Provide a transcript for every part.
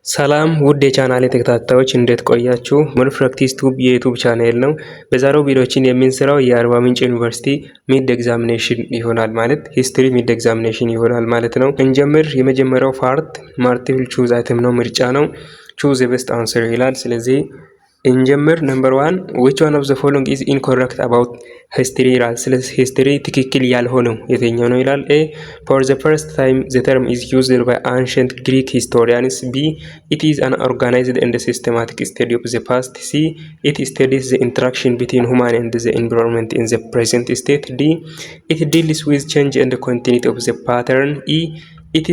ሰላም ውድ የቻናሌ ተከታታዮች እንዴት ቆያችሁ? ሙሉ ፕራክቲስ ቱብ የዩቲዩብ ቻናል ነው። በዛሬው ቪዲዮችን የምንሰራው የአርባ ምንጭ ዩኒቨርሲቲ ሚድ ኤግዛሚኔሽን ይሆናል ማለት ሂስትሪ ሚድ ኤግዛሚኔሽን ይሆናል ማለት ነው። እንጀምር። የመጀመሪያው ፓርት ማልቲፕል ቹዝ አይተም ነው፣ ምርጫ ነው። ቹዝ ዘ ቤስት አንሰር ይላል። ስለዚህ እንጀምር። ነምበር 1 which one of the following is incorrect about history ይላል። ስለዚህ ሂስትሪ ትክክል ያልሆነው የትኛው ነው ይላል። A for the first time the term is used by ancient Greek historians. B it is an organized and systematic study of the past. C it studies the interaction between human and the environment in the present state. D it deals with change and continuity of the pattern. E it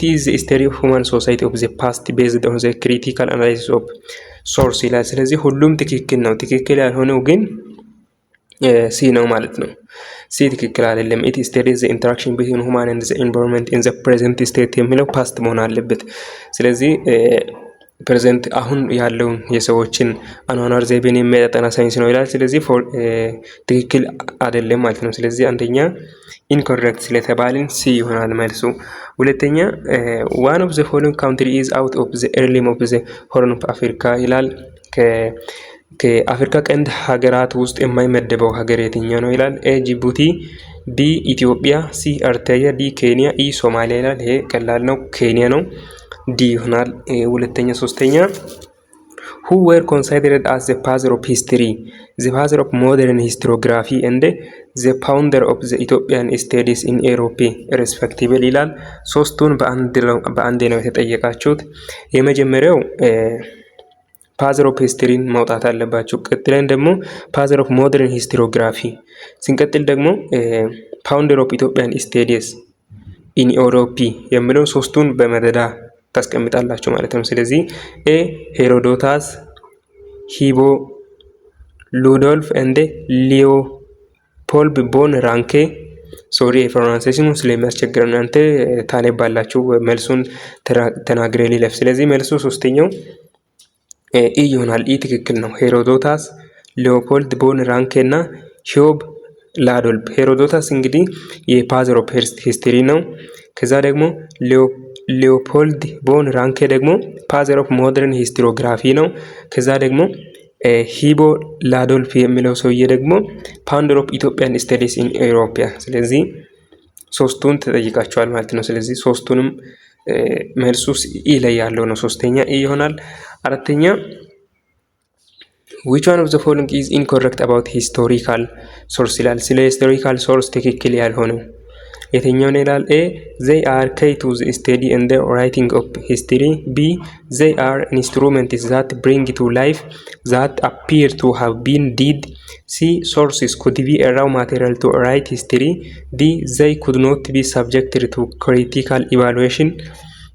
is the study of human society of the past based on the critical analysis of source ይላል። ስለዚህ ሁሉም ትክክል ነው። ትክክል ያልሆነው ግን ሲ ነው ማለት ነው። ሲ ትክክል አይደለም። it studies the interaction between human and the environment in the present state የሚለው ፓስት መሆን አለበት። ስለዚህ ፕሬዘንት አሁን ያለውን የሰዎችን አኗኗር ዘይቤን የሚያጠና ሳይንስ ነው ይላል። ስለዚህ ትክክል አይደለም ማለት ነው። ስለዚህ አንደኛ ኢንኮሬክት ስለተባልን ሲ ይሆናል መልሱ። ሁለተኛ one of the following country is out of the early of the horn of Africa ይላል። ከአፍሪካ ቀንድ ሀገራት ውስጥ የማይመደበው ሀገር የትኛው ነው ይላል። ኤ ጅቡቲ፣ ቢ ኢትዮጵያ፣ ሲ ኤርትራ፣ ዲ ኬንያ፣ ኢ ሶማሊያ ይላል። ይሄ ቀላል ነው፣ ኬንያ ነው። ዲ ይሆናል። ሁለተኛ ሶስተኛ who were considered as the father of history, the father of modern historiography and the founder of the Ethiopian studies in Europe respectively ይላል። ሶስቱን በአንድ ነው የተጠየቃችሁት። የመጀመሪያው ፋዘር ኦፍ ሂስትሪን ማውጣት አለባችሁ። ቀጥለን ደግሞ ፋዘር ኦፍ ሞደርን ሂስቶሪዮግራፊ፣ ሲንቀጥል ደግሞ ፋውንደር ኦፍ ኢትዮጵያን ስቴዲስ ኢን ዩሮፒ የሚለው ሶስቱን በመደዳ ታስቀምጣላችሁ ማለት ነው። ስለዚህ ኤ ሄሮዶታስ፣ ሂቦ፣ ሉዶልፍ እንደ ሊዮፖልድ ቦን ራንኬ። ሶሪ የፕሮናንሴሽኑ ስለሚያስቸግር እናንተ ታነባላችሁ። መልሱን ተናግሬ ሊለፍ። ስለዚህ መልሱ ሶስተኛው ኢ ይሆናል። ኢ ትክክል ነው። ሄሮዶታስ፣ ሊዮፖልድ ቦን ራንኬ እና ሂዮብ ላዶልፍ። ሄሮዶታስ እንግዲህ የፋዘር ኦፍ ሂስትሪ ነው። ከዛ ደግሞ ሊዮፖልድ ቦን ራንኬ ደግሞ ፋዘር ኦፍ ሞደርን ሂስቶሪዮግራፊ ነው። ከዛ ደግሞ ሂቦ ላዶልፍ የሚለው ሰውዬ ደግሞ ፋውንደር ኦፍ ኢትዮጵያን ስታዲስ ኢን ኢሮፒያ። ስለዚህ ሶስቱን ተጠይቃቸዋል ማለት ነው። ስለዚህ ሶስቱንም መልሱስ ኢ ላይ ያለው ነው። ሶስተኛ ኢ ይሆናል። አራተኛ which one of the following is incorrect about historical source ይላል። ስለ historical source ትክክል ያልሆነው የትኛው ነው ይላል። ኤ they are key to the study and the writing of history. B they are instruments that bring to life that appear to have been dead. C sources could be a raw material to write history. D they could not be subjected to critical evaluation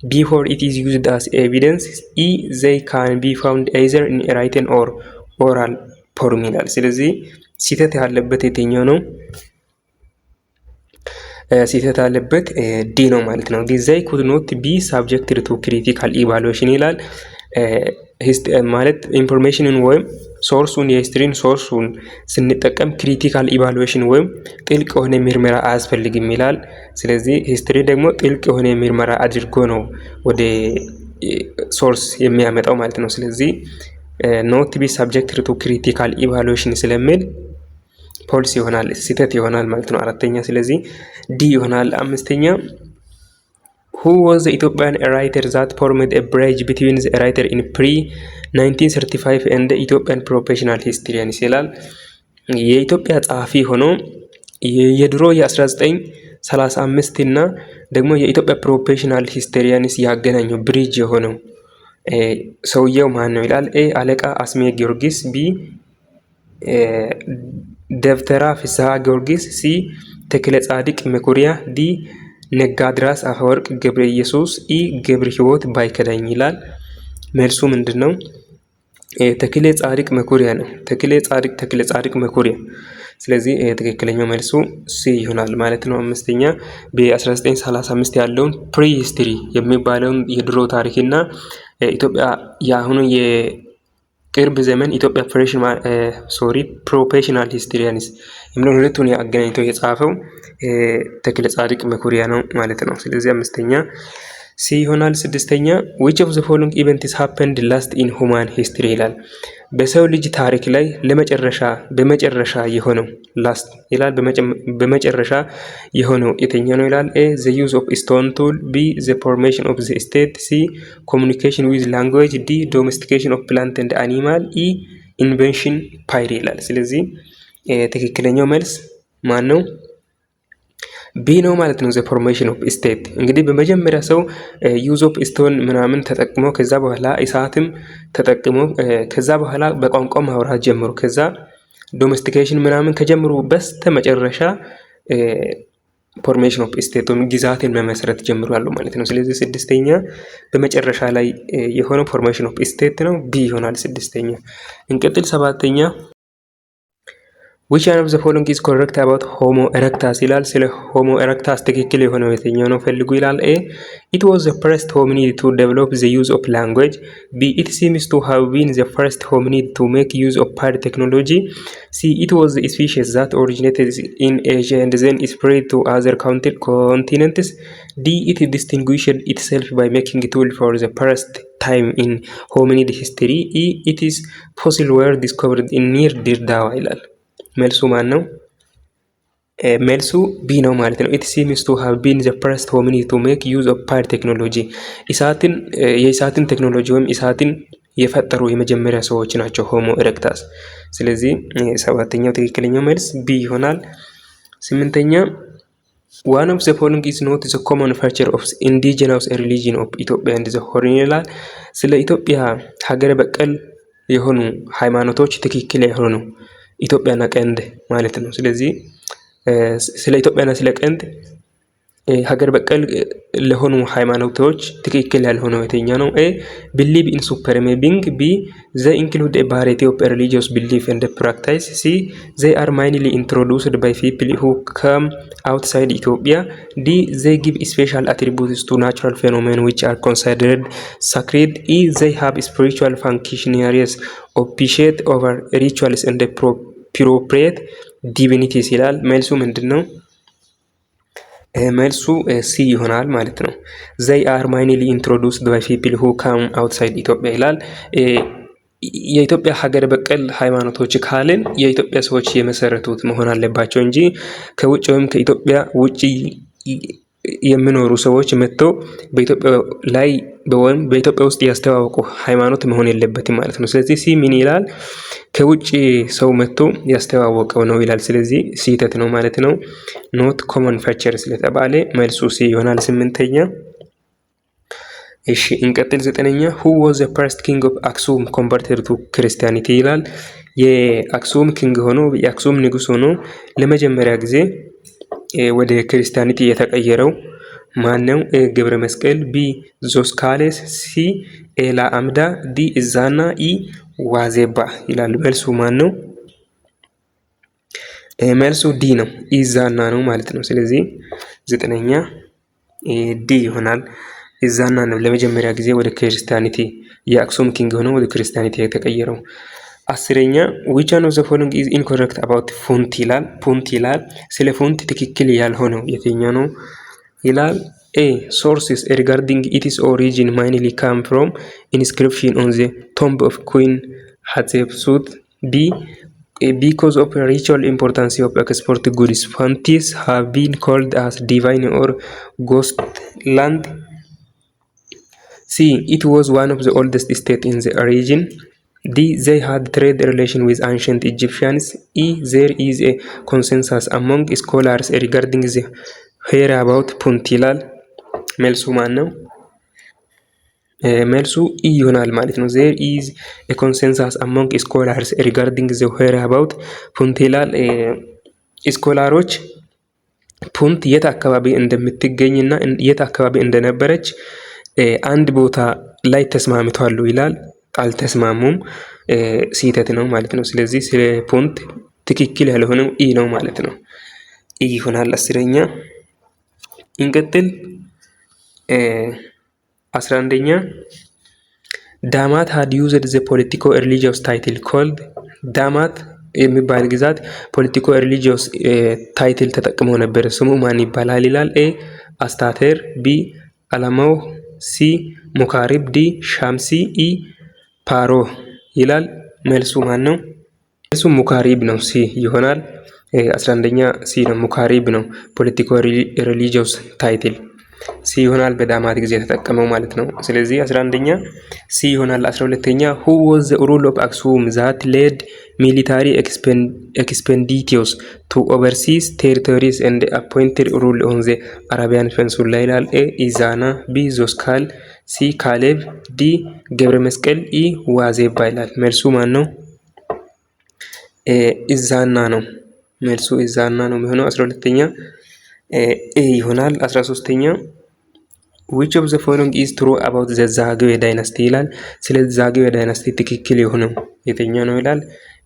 before it is used as evidence. E they can be found either in written or oral form ይላል። ስለዚህ ሲተት ያለበት የትኛው ነው? ሲተት ያለበት ዲ ነው ማለት ነው። they could not be subjected to critical evaluation ይላል። ማለት ኢንፎርሜሽንን ወይም ሶርሱን የሂስትሪን ሶርሱን ስንጠቀም ክሪቲካል ኢቫሉዌሽን ወይም ጥልቅ የሆነ ምርመራ አያስፈልግም ይላል። ስለዚህ ሂስትሪ ደግሞ ጥልቅ የሆነ ምርመራ አድርጎ ነው ወደ ሶርስ የሚያመጣው ማለት ነው። ስለዚህ not be subjected to critical evaluation ስለሚል ፖሊሲ ይሆናል፣ ሲተት ይሆናል ማለት ነው። አራተኛ ስለዚህ ዲ ይሆናል። አምስተኛ who was the Ethiopian writer that formed a bridge between the writer in pre-1935 and the Ethiopian professional historians ይላል። የኢትዮጵያ ጸሐፊ ሆኖ የድሮ የ1935 እና ደግሞ የኢትዮጵያ ፕሮፌሽናል ሂስቶሪያንስ ያገናኘው ብሪጅ የሆነው ሰውየው ማን ነው ይላል። ኤ አለቃ አስሜ ጊዮርጊስ፣ ቢ ደብተራ ፍስሐ ጊዮርጊስ፣ ሲ ተክለ ጻድቅ መኩሪያ፣ ዲ ነጋድራስ አፈወርቅ ገብረ ኢየሱስ፣ ኢ ገብረ ሕይወት ባይከዳኝ ይላል። መልሱ ምንድነው? ተክለ ጻድቅ መኩሪያ ነው። ተክለ ጻድቅ መኩሪያ። ስለዚህ ትክክለኛው መልሱ ሲ ይሆናል ማለት ነው። አምስተኛ በ1935 ያለውን ፕሪ ሂስትሪ የሚባለውን የድሮ ታሪክና ኢትዮጵያ የአሁኑ የቅርብ ዘመን ኢትዮጵያ ፕሮፌሽናል ሂስቶሪያንስ የሚለውን ሁለቱን አገናኝቶ የጻፈው ተክለ ጻድቅ መኩሪያ ነው ማለት ነው። ስለዚህ አምስተኛ ሲ ይሆናል። ስድስተኛ which of the following events happened last in human history ይላል። በሰው ልጅ ታሪክ ላይ በመጨረሻ የሆነው ላስት ይላል። በመጨረሻ የሆነው የትኛው ነው ይላል። ኤ the use of stone tool፣ ቢ the formation of the state፣ ሲ communication with language፣ ዲ domestication of plant and animal፣ ኢ invention ፓይር ይላል። ስለዚህ ትክክለኛው መልስ ማን ነው? ቢ ነው ማለት ነው። ዘ ፎርሜሽን ኦፍ ስቴት እንግዲህ በመጀመሪያ ሰው ዩዝ ኦፍ ስቶን ምናምን ተጠቅሞ ከዛ በኋላ እሳትም ተጠቅሞ ከዛ በኋላ በቋንቋ ማውራት ጀምሩ። ከዛ ዶሜስቲኬሽን ምናምን ከጀምሩ በስተ መጨረሻ ፎርሜሽን ኦፍ ስቴት ግዛትን መመስረት ጀምሯሉ ማለት ነው። ስለዚህ ስድስተኛ በመጨረሻ ላይ የሆነው ፎርሜሽን ኦፍ ስቴት ነው። ቢ ይሆናል ስድስተኛ። እንቀጥል። ሰባተኛ which one of the following is correct about homo erectus ይላል። ስለ homo erectus ትክክል የሆነው የትኛው ነው ፈልጉ ይላል። ኤ it was the first hominid to develop the use of language፣ b it seems to have been the first hominid to make use of paired technology፣ c it was the species that originated in Asia and then spread to other continents፣ d it distinguished itself by making a tool for the first time in hominid history፣ e it is fossils were discovered in near Dirdawa ይላል። መልሱ ማን ነው? መልሱ ቢ ነው ማለት ነው። it seems to have been the first hominid to make use of paired technology የእሳትን ቴክኖሎጂ ወይም እሳትን የፈጠሩ የመጀመሪያ ሰዎች ናቸው ሆሞ ኤሬክታስ። ስለዚህ ሰባተኛው ትክክለኛው መልስ ቢ ይሆናል። ስምንተኛ one of the following is not the common feature of indigenous religion of Ethiopia and the Horn ይላል። ስለ ኢትዮጵያ ሀገረ በቀል የሆኑ ሃይማኖቶች ትክክል የሆኑ ኢትዮጵያና ቀንድ ማለት ነው። ስለዚህ ስለ ኢትዮጵያና ስለ ቀንድ ሀገር በቀል ለሆኑ ሃይማኖቶች ትክክል ያልሆነው የትኛው ነው? ኤ believe in supreme being፣ ቢ they include a variety of religious belief and practice፣ ሲ they are mainly introduced by people who come outside Ethiopia፣ ዲ they give special attributes to natural phenomena which are considered sacred፣ ኢ they have spiritual functionaries officiate over rituals and appropriate divinities ይላል። መልሱ ምንድን ነው? መልሱ ሲ ይሆናል ማለት ነው። they are mainly introduced by people who come outside Ethiopia ይላል። የኢትዮጵያ ሀገር በቀል ሃይማኖቶች ካልን የኢትዮጵያ ሰዎች የመሰረቱት መሆን አለባቸው እንጂ ከውጭ ወይም ከኢትዮጵያ ውጪ የሚኖሩ ሰዎች መጥተው በኢትዮጵያ ላይ ወይም በኢትዮጵያ ውስጥ ያስተዋወቁ ሃይማኖት መሆን የለበትም ማለት ነው። ስለዚህ ሲ ምን ይላል? ከውጭ ሰው መጥቶ ያስተዋወቀው ነው ይላል። ስለዚህ ስህተት ነው ማለት ነው። ኖት ኮመን ፌቸር ስለተባለ መልሱ ሲ ይሆናል። ስምንተኛ እሺ እንቀጥል። ዘጠነኛ who was the first king of Aksum converted to Christianity ይላል። የአክሱም ኪንግ ሆኖ የአክሱም ንጉስ ሆኖ ለመጀመሪያ ጊዜ ወደ ክርስቲያኒቲ የተቀየረው ማነው? ኤ ገብረ መስቀል፣ ቢ ዞስካሌስ፣ ሲ ኤላ አምዳ፣ ዲ እዛና፣ ኢ ዋዜባ ይላል። መልሱ ማን ነው? መልሱ ዲ ነው። ኢዛና ነው ማለት ነው። ስለዚህ ዘጠነኛ ዲ ይሆናል። ኢዛና ነው ለመጀመሪያ ጊዜ ወደ ክርስቲያኒቲ የአክሱም ኪንግ ሆኖ ወደ ክርስቲያኒቲ የተቀየረው። አስረኛ which one of the following is incorrect about ፑንት ይላል። ፑንት ይላል። ስለ ፑንት ትክክል ያልሆነው የትኛው ነው ይላል። A sources regarding its origin mainly come from inscription on the tomb of Queen Hatshepsut, B because of ritual importance of export goods Puntis have been called as divine or ghost land, C it was one of the oldest states in the region, D they had trade relation with ancient Egyptians, E there is a consensus among scholars regarding the whereabouts ፑንት ይላል። መልሱ ማን ነው? መልሱ ኢ ይሆናል ማለት ነው። there is a consensus among scholars regarding the whereabouts ፑንት ይላል። ስኮላሮች ፑንት የት አካባቢ እንደምትገኝና የት አካባቢ እንደነበረች አንድ ቦታ ላይ ተስማምተዋል ይላል። አልተስማሙም፣ ስህተት ነው ማለት ነው። ስለዚህ ስለ ፑንት ትክክል ያልሆነው ኢ ነው ማለት ነው። ኢ ይሆናል። አስረኛ እንቀጥል። 11ኛ ዳማት had used the political religious title called ዳማት የሚባል ግዛት ፖለቲኮ ሪሊጂየስ ታይትል ተጠቅመው ነበር። ስሙ ማን ይባላል ይላል። ኤ አስታቴር፣ ቢ አላማው፣ ሲ ሙካሪብ፣ ዲ ሻምሲ፣ ኢ ፓሮ ይላል። መልሱ ማን ነው? መልሱ ሙካሪብ ነው፣ ሲ ይሆናል። 11ኛ ሲ ነው፣ ሙካሪብ ነው። ፖለቲኮ ሪሊጂየስ ታይትል ሲ ይሆናል። በዳማት ጊዜ ተጠቀመው ማለት ነው። ስለዚህ 11ኛ ሲ ይሆናል። 12ኛ who was the ruler of Aksum that led military expeditions to overseas territories and appointed rule on the Arabian Peninsula ይላል። ኤ ኢዛና፣ ቢ ዞስካል፣ ሲ ካሌብ፣ ዲ ገብረ መስቀል፣ ኢ ዋዜባ ይላል። መልሱ ማን ነው? ኢዛና ነው። መልሱ ኢዛና ነው የሚሆነው። 12ኛ ኤ ይሆናል። 13ኛ which of the following is true about the ዛግዌ ዳይናስቲ ይላል። ስለዚህ ዛግዌ ዳይናስቲ ትክክል የሆነው የትኛው ነው ይላል።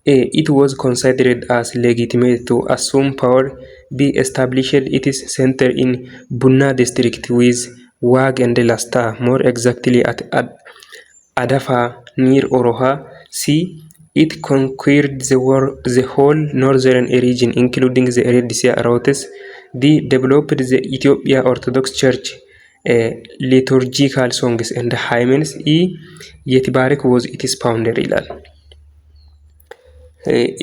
A. It was considered as legitimate to assume power. B. Established its center in Bunna district with Wag and Lasta, more exactly at Adafa near Oroha. C. It conquered the whole northern region including the Red Sea routes. D. Developed the Ethiopia Orthodox Church liturgical songs and hymns. E. Yetibarek was its founder ይላል።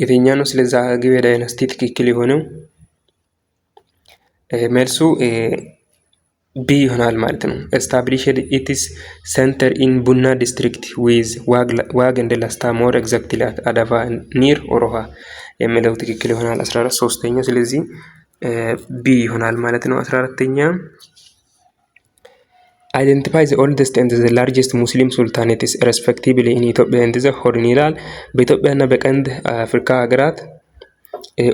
የትኛው ነው ስለ ዛግዌ ዳይናስቲ ትክክል የሆነው? መልሱ ቢ ይሆናል ማለት ነው። established its center in Bunna district with Wag and Lasta, more exactly at Adafa near Oroha የሚለው ትክክል ይሆናል። 13ኛ ስለዚህ ቢ ይሆናል ማለት ነው። 14ኛ identify the oldest and the largest Muslim sultanates respectively in Ethiopia and the Horn ይላል። በኢትዮጵያና በቀንድ አፍሪካ ሀገራት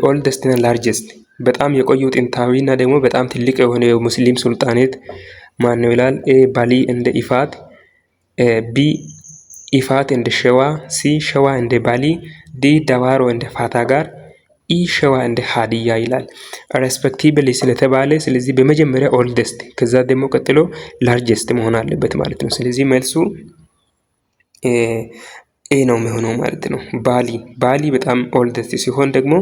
oldest እና largest በጣም የቆዩ ጥንታዊና ደግሞ በጣም ትልቅ የሆነ የሙስሊም ሱልጣኔት ማን ነው ይላል። ኤ ባሊ እንደ ኢፋት፣ ቢ ኢፋት እንደ ሸዋ፣ ሲ ሸዋ እንደ ባሊ፣ ዲ ዳዋሮ እንደ ፋታ ጋር፣ ኢ ሸዋ እንደ ሀዲያ ይላል። ሬስፔክቲቭሊ ስለተባለ ስለዚህ በመጀመሪያ ኦልደስት ከዛ ደግሞ ቀጥሎ ላርጀስት መሆን አለበት ማለት ነው። ስለዚህ መልሱ ኤ ነው የሚሆነው ማለት ነው። ባሊ በጣም ኦልደስት ሲሆን ደግሞ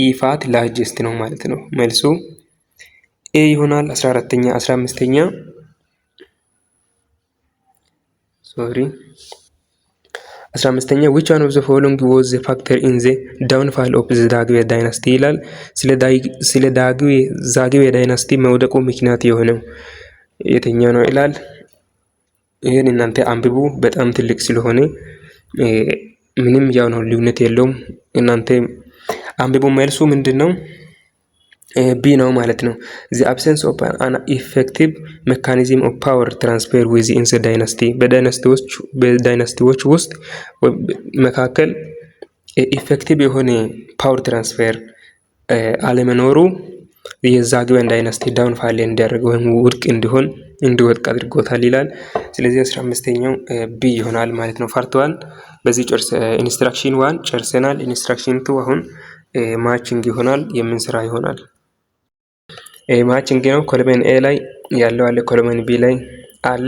ኢፋት ላርጀስት ነው ማለት ነው። መልሱ ኤ ይሆናል። 14ኛ 15ኛ which one of the following was the factor in the downfall of the ዛግዌ ዳይናስቲ ይላል። ስለ ዛግዌ ዳይናስቲ መውደቁ ምክንያት የሆነው የትኛው ነው ይላል። ይሄን እናንተ አንብቡ፣ በጣም ትልቅ ስለሆነ ምንም ያው ነው ልዩነት የለውም። እናንተ አንብቡ። መልሱ ምንድነው? ቢ ነው ማለት ነው። the absence of an effective mechanism of power transfer within the dynasty በዳይናስቲዎች ውስጥ መካከል ኢፌክቲቭ የሆነ ፓወር ትራንስፈር አለመኖሩ የዛግዌን ዳይናስቲ ዳውንፋል እንዲያደርግ ወይም ውድቅ እንዲወድቅ አድርጎታል ይላል። ስለዚህ 15ኛው ቢ ይሆናል ማለት ነው። ፓርት 1 በዚህ ኢንስትራክሽን 1 ጨርሰናል። ኢንስትራክሽን 2 አሁን ማቺንግ ይሆናል የምንሰራ ይሆናል። ማቺንግ ነው። ኮለመን ኤ ላይ ያለው አለ፣ ኮለመን ቢ ላይ አለ።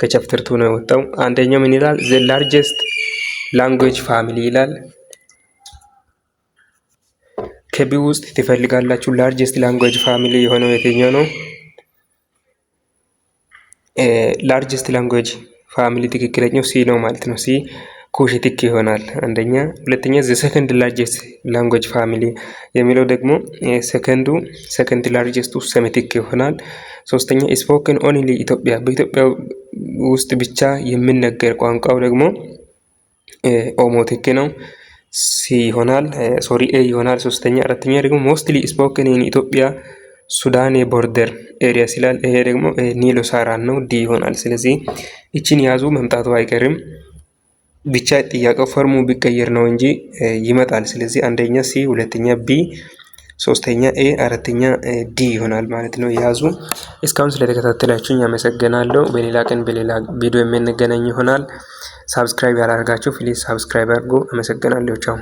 ከቻፕተር 2 ነው የወጣው። አንደኛው ምን ይላል? the largest language family ይላል። ከቢ ውስጥ ትፈልጋላችሁ largest language family የሆነው የትኛው ነው? largest language family ትክክለኛው ሲ ነው ማለት ነው። ሲ ኩሽቲክ ይሆናል አንደኛ። ሁለተኛ the second largest language family የሚለው ደግሞ second largest ሰሜቲክ ይሆናል። ሶስተኛ spoken only ኢትዮጵያ በኢትዮጵያ ውስጥ ብቻ የሚነገር ቋንቋው ደግሞ ኦሞቲክ ነው፣ ሲ ይሆናል። ኤ ይሆናል። ሶስተኛ። አራተኛ ደግሞ mostly spoken in ኢትዮጵያ ሱዳን ቦርደር ኤሪያ ይላል። ይሄ ደግሞ ኒሎ ሳራን ነው፣ ዲ ይሆናል። ስለዚህ እቺን ያዙ፣ መምጣቱ አይቀርም። ብቻ ጥያቄው ፎርሙ ቢቀየር ነው እንጂ ይመጣል። ስለዚህ አንደኛ ሲ፣ ሁለተኛ ቢ፣ ሶስተኛ ኤ፣ አራተኛ ዲ ይሆናል ማለት ነው። ያዙ። እስካሁን ስለተከታተላችሁኝ አመሰግናለሁ። በሌላ ቀን በሌላ ቪዲዮ የምንገናኝ ይሆናል። ሳብስክራይብ ያላደረጋችሁ ፕሊዝ ሳብስክራይብ አድርጉ። አመሰግናለሁ። ቻው።